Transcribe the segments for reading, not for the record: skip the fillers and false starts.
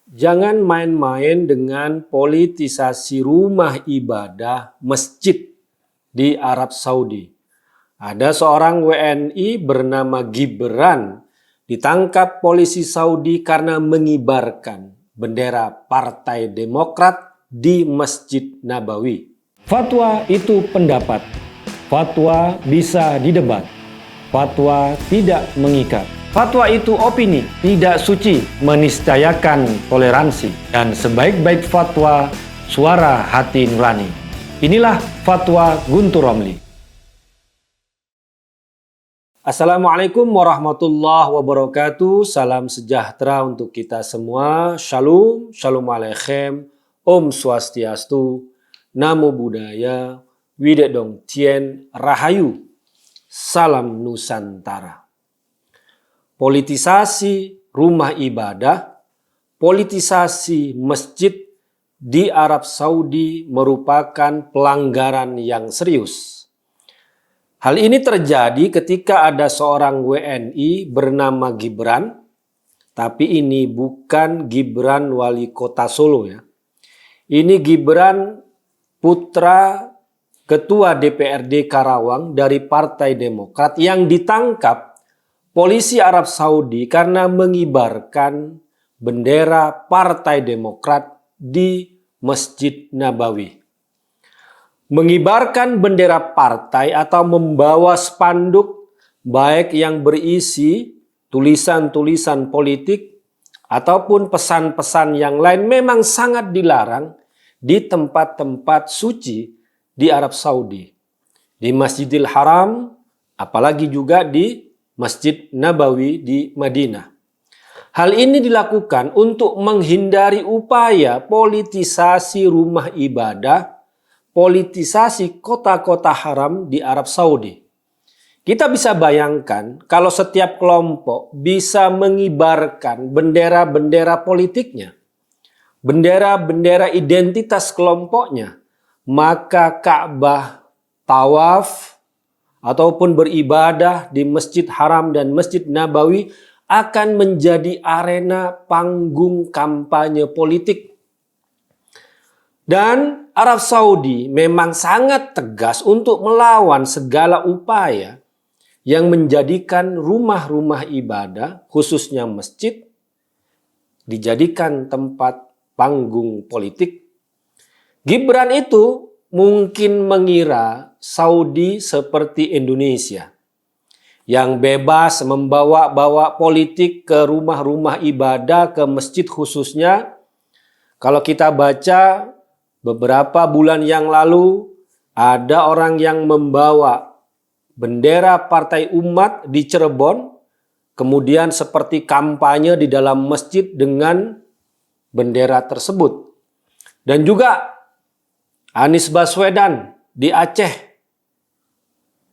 Jangan main-main dengan politisasi rumah ibadah masjid di Arab Saudi. Ada seorang WNI bernama Gibran ditangkap polisi Saudi karena mengibarkan bendera Partai Demokrat di Masjid Nabawi. Fatwa itu pendapat. Fatwa bisa didebat. Fatwa tidak mengikat. Fatwa itu opini, tidak suci, meniscayakan toleransi. Dan sebaik-baik fatwa, suara hati nurani. Inilah Fatwa Guntur Romli. Assalamualaikum warahmatullahi wabarakatuh. Salam sejahtera untuk kita semua. Shalom, shalom aleichem, Om Swastiastu, Namo Buddhaya, Widedong Tien, Rahayu, Salam Nusantara. Politisasi rumah ibadah, politisasi masjid di Arab Saudi merupakan pelanggaran yang serius. Hal ini terjadi ketika ada seorang WNI bernama Gibran, tapi ini bukan Gibran wali kota Solo ya. Ini Gibran putra Ketua DPRD Karawang dari Partai Demokrat yang ditangkap polisi Arab Saudi karena mengibarkan bendera Partai Demokrat di Masjid Nabawi. Mengibarkan bendera partai atau membawa spanduk baik yang berisi tulisan-tulisan politik ataupun pesan-pesan yang lain memang sangat dilarang di tempat-tempat suci di Arab Saudi. Di Masjidil Haram, apalagi juga di Masjid Nabawi di Madinah. Hal ini dilakukan untuk menghindari upaya politisasi rumah ibadah, politisasi kota-kota haram di Arab Saudi. Kita bisa bayangkan kalau setiap kelompok bisa mengibarkan bendera-bendera politiknya, bendera-bendera identitas kelompoknya, maka Ka'bah, tawaf, ataupun beribadah di Masjid Haram dan Masjid Nabawi akan menjadi arena panggung kampanye politik. Dan Arab Saudi memang sangat tegas untuk melawan segala upaya yang menjadikan rumah-rumah ibadah, khususnya masjid, dijadikan tempat panggung politik. Gibran itu mungkin mengira Saudi seperti Indonesia yang bebas membawa-bawa politik ke rumah-rumah ibadah, ke masjid khususnya. Kalau kita baca beberapa bulan yang lalu ada orang yang membawa bendera Partai Umat di Cirebon, kemudian seperti kampanye di dalam masjid dengan bendera tersebut. Dan juga Anies Baswedan di Aceh,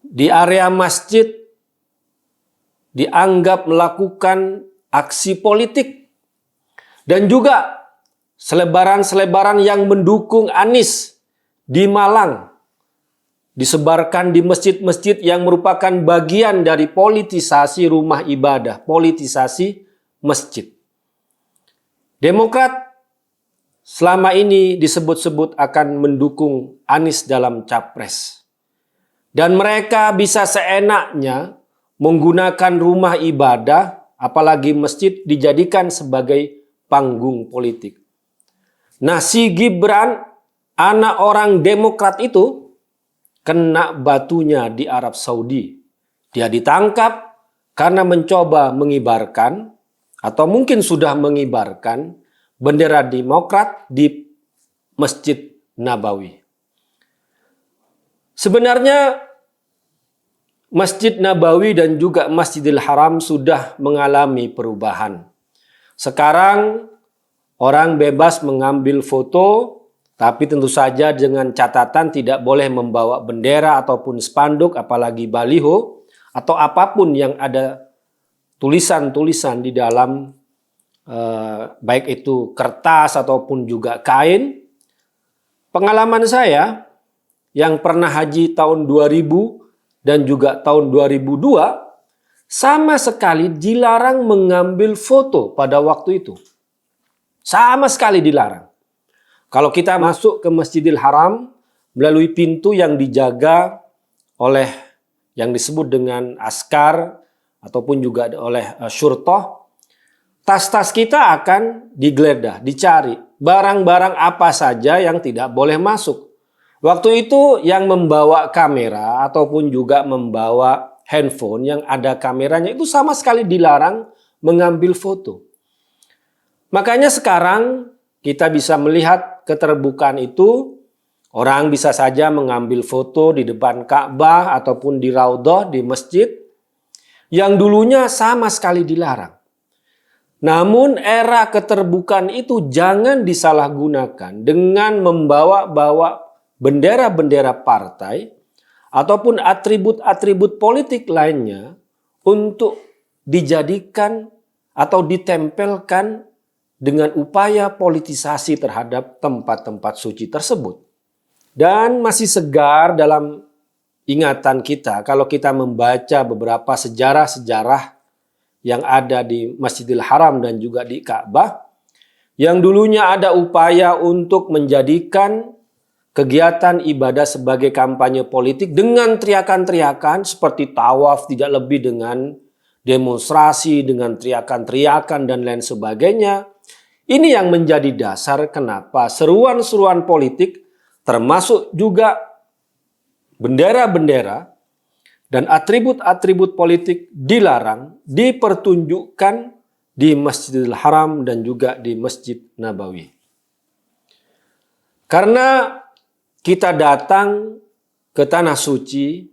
di area masjid dianggap melakukan aksi politik. Dan juga selebaran-selebaran yang mendukung Anies di Malang disebarkan di masjid-masjid yang merupakan bagian dari politisasi rumah ibadah, politisasi masjid. Demokrat selama ini disebut-sebut akan mendukung Anies dalam capres. Dan mereka bisa seenaknya menggunakan rumah ibadah, apalagi masjid, dijadikan sebagai panggung politik. Nah, si Gibran, anak orang Demokrat itu, kena batunya di Arab Saudi. Dia ditangkap karena mencoba mengibarkan, atau mungkin sudah mengibarkan, bendera Demokrat di Masjid Nabawi. Sebenarnya Masjid Nabawi dan juga Masjidil Haram sudah mengalami perubahan. Sekarang orang bebas mengambil foto, tapi tentu saja dengan catatan tidak boleh membawa bendera ataupun spanduk, apalagi baliho, atau apapun yang ada tulisan-tulisan di dalam baik itu kertas ataupun juga kain. Pengalaman saya yang pernah haji tahun 2000 dan juga tahun 2002 sama sekali dilarang mengambil foto pada waktu itu. Sama sekali dilarang. Kalau kita masuk ke Masjidil Haram melalui pintu yang dijaga oleh yang disebut dengan askar ataupun juga oleh syurtoh, tas-tas kita akan digeledah, dicari. Barang-barang apa saja yang tidak boleh masuk. Waktu itu yang membawa kamera ataupun juga membawa handphone yang ada kameranya itu sama sekali dilarang mengambil foto. Makanya sekarang kita bisa melihat keterbukaan itu. Orang bisa saja mengambil foto di depan Ka'bah ataupun di Raudhah, di masjid, yang dulunya sama sekali dilarang. Namun era keterbukaan itu jangan disalahgunakan dengan membawa-bawa bendera-bendera partai ataupun atribut-atribut politik lainnya untuk dijadikan atau ditempelkan dengan upaya politisasi terhadap tempat-tempat suci tersebut. Dan masih segar dalam ingatan kita kalau kita membaca beberapa sejarah-sejarah yang ada di Masjidil Haram dan juga di Ka'bah, yang dulunya ada upaya untuk menjadikan kegiatan ibadah sebagai kampanye politik dengan teriakan-teriakan seperti tawaf, tidak lebih dengan demonstrasi, dengan teriakan-teriakan dan lain sebagainya. Ini yang menjadi dasar kenapa seruan-seruan politik termasuk juga bendera-bendera dan atribut-atribut politik dilarang, dipertunjukkan di Masjidil Haram dan juga di Masjid Nabawi. Karena kita datang ke Tanah Suci,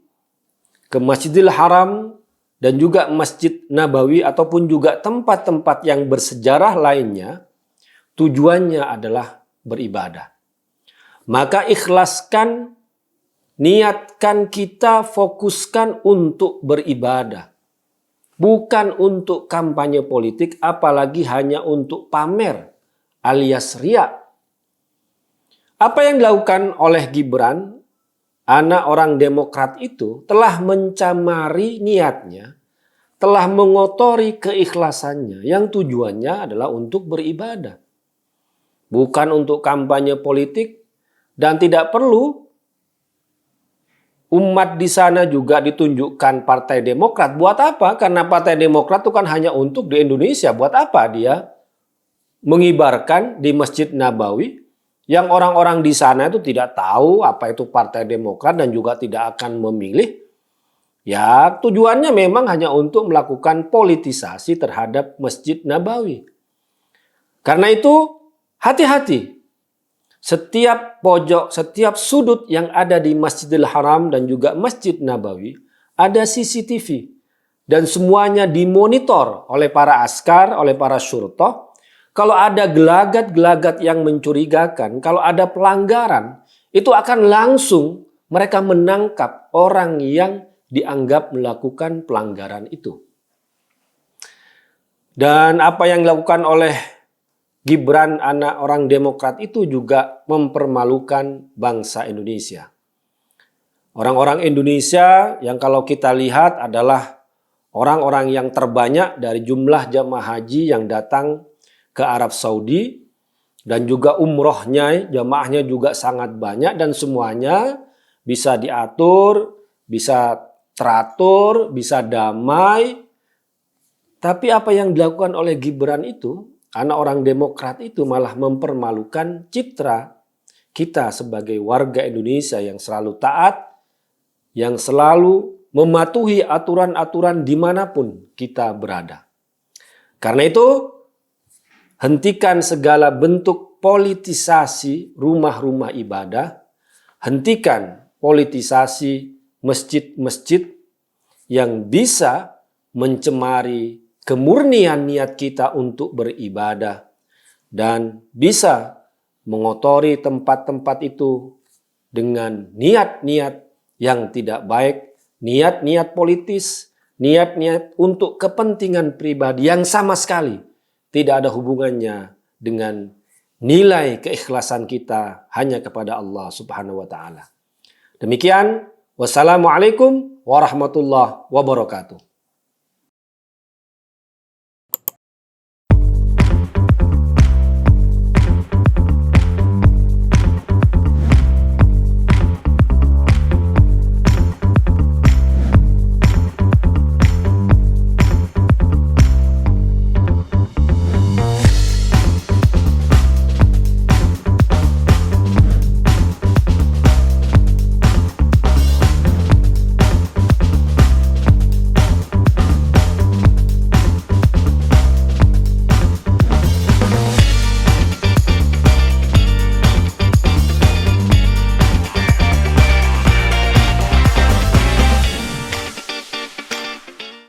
ke Masjidil Haram dan juga Masjid Nabawi ataupun juga tempat-tempat yang bersejarah lainnya, tujuannya adalah beribadah. Maka ikhlaskan, niatkan kita, fokuskan untuk beribadah. Bukan untuk kampanye politik, apalagi hanya untuk pamer alias riya. Apa yang dilakukan oleh Gibran, anak orang Demokrat itu, telah mencemari niatnya, telah mengotori keikhlasannya, yang tujuannya adalah untuk beribadah. Bukan untuk kampanye politik, dan tidak perlu umat di sana juga ditunjukkan Partai Demokrat. Buat apa? Karena Partai Demokrat itu kan hanya untuk di Indonesia. Buat apa dia mengibarkan di Masjid Nabawi yang orang-orang di sana itu tidak tahu apa itu Partai Demokrat dan juga tidak akan memilih. Ya, tujuannya memang hanya untuk melakukan politisasi terhadap Masjid Nabawi. Karena itu hati-hati. Setiap pojok, setiap sudut yang ada di Masjidil Haram dan juga Masjid Nabawi ada CCTV. Dan semuanya dimonitor oleh para askar, oleh para syurtoh. Kalau ada gelagat-gelagat yang mencurigakan, kalau ada pelanggaran, itu akan langsung mereka menangkap orang yang dianggap melakukan pelanggaran itu. Dan apa yang dilakukan oleh Gibran, anak orang Demokrat itu juga mempermalukan bangsa Indonesia. Orang-orang Indonesia yang kalau kita lihat adalah orang-orang yang terbanyak dari jumlah jamaah haji yang datang ke Arab Saudi. Dan juga umrohnya, jamaahnya juga sangat banyak dan semuanya bisa diatur, bisa teratur, bisa damai. Tapi apa yang dilakukan oleh Gibran itu, anak orang Demokrat itu malah mempermalukan citra kita sebagai warga Indonesia yang selalu taat, yang selalu mematuhi aturan-aturan dimanapun kita berada. Karena itu, hentikan segala bentuk politisasi rumah-rumah ibadah, hentikan politisasi masjid-masjid yang bisa mencemari kemurnian niat kita untuk beribadah dan bisa mengotori tempat-tempat itu dengan niat-niat yang tidak baik, niat-niat politis, niat-niat untuk kepentingan pribadi yang sama sekali tidak ada hubungannya dengan nilai keikhlasan kita hanya kepada Allah Subhanahu wa taala. Demikian, wassalamualaikum warahmatullahi wabarakatuh.